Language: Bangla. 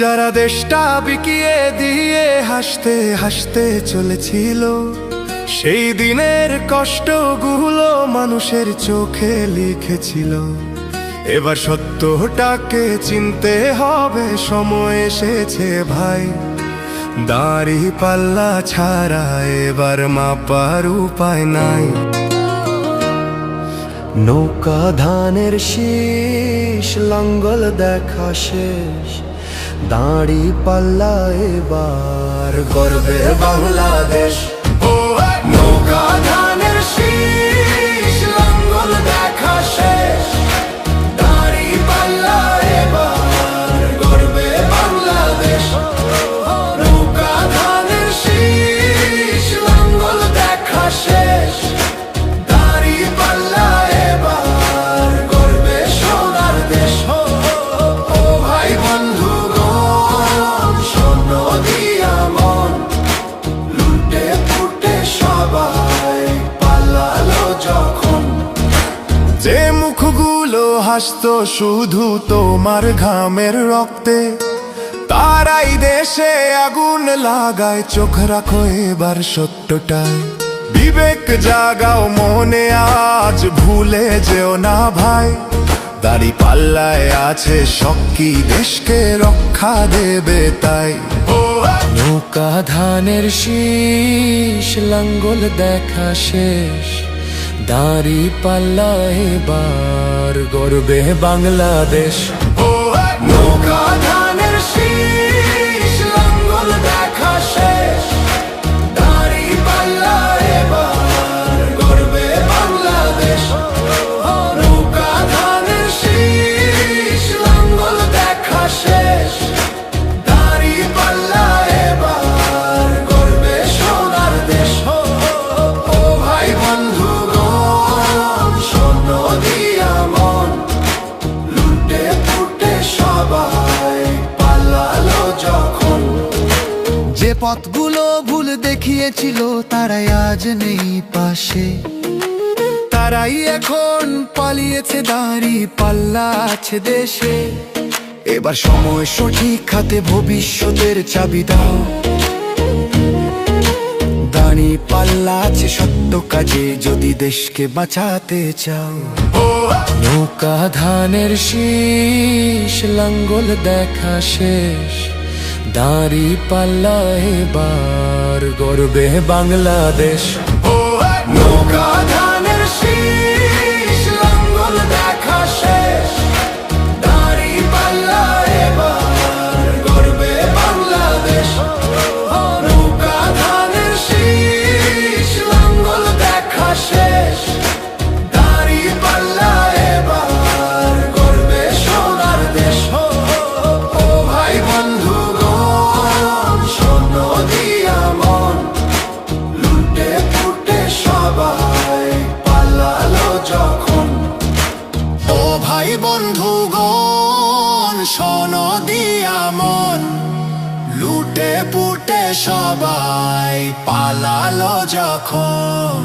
যারা দেশটা বিকিয়ে দিয়ে হাসতে হাসতে চলেছিল, সেই দিনের কষ্টগুলো মানুষের চোখে লিখেছিল। এবার সত্যটাকে চিনতে হবে, সময় এসেছে ভাই। দাড়ি পাল্লা ছাড়া এবার মাপার উপায় নাই। নৌকা ধানের শীষ, লাঙ্গল দেখা শেষ, দাড়ি পাল্লা এবার গর্বে বাংলাদেশ। নৌকা ধানের শীষ, লাঙ্গল দেখা শেষ, দাড়ি পাল্লা এবার গর্বে বাংলাদেশ। নৌকা ধানের শীষ, লাঙ্গল দেখা শেষ, দাড়ি পাল্লা এবার গর্বে সোনার দেশ। ও ভাই বন্ধুগণ, শোনো দিয়া মন, লুটে পুটে সবাই পালালো যখন। যে মুখগুলো হাসতো শুধু তোমার ঘামের রক্তে, তারাই দেশে আগুন লাগায়। চোখ রাখো এবার সত্যটায়, বিবেক জাগাও মনে, আজ ভুলে যেও না ভাই। দাড়ি পাল্লায় আছে শক্তি, দেশকে রক্ষা দেবে তাই। নৌকা ধানের শীষ, লাঙ্গল দেখা শেষ, দাড়ি পাল্লা এবার গর্বে বাংলাদেশ। নৌকা ধানের শীষ, লাঙ্গল দেখা শেষ, দাড়ি পাল্লা এবার গর্বে বাংলাদেশ। নৌকা ধানের শীষ, লাঙ্গল দেখা শেষ, দাড়ি পাল্লা এবার গর্বে সোনার দেশ। ও ভাই বন্ধুগণ, শোনো দিয়া মন, লুটে পুটে সবাই পালালো যখন। যে পথগুলো ভুল দেখিয়েছিল তারাই আজ নেই পাশে, তারাই এখন পালিয়েছে, দাড়ি পাল্লা আছে দেশে। এবার সময় সঠিক হাতে, ভবিষ্যতের চাবি দাও। দাড়ি পাল্লা আছে সত্য কাজে, যদি দেশকে বাঁচাতে চাও। নৌকা ধানের শীষ, লাঙ্গল দেখা শেষ, দাড়ি পাল্লা এবার গর্বে বাংলাদেশ। নৌকা ধানের শীষ, লাঙ্গল দেখা শেষ, দাড়ি পাল্লা এবার গর্বে বাংলাদেশ। নৌকা ধানের শীষ, লাঙ্গল দেখা শেষ, দাড়ি পাল্লা এবার গর্বে সোনার দেশ। ও ভাই বন্ধুগণ, শোনো দিয়া মন, লুটে পুটে সবাই পালালো যখন। ও ভাই বন্ধুগণ, শোনো দিয়া মন, লুটে পুটে সবাই পালালো যখন।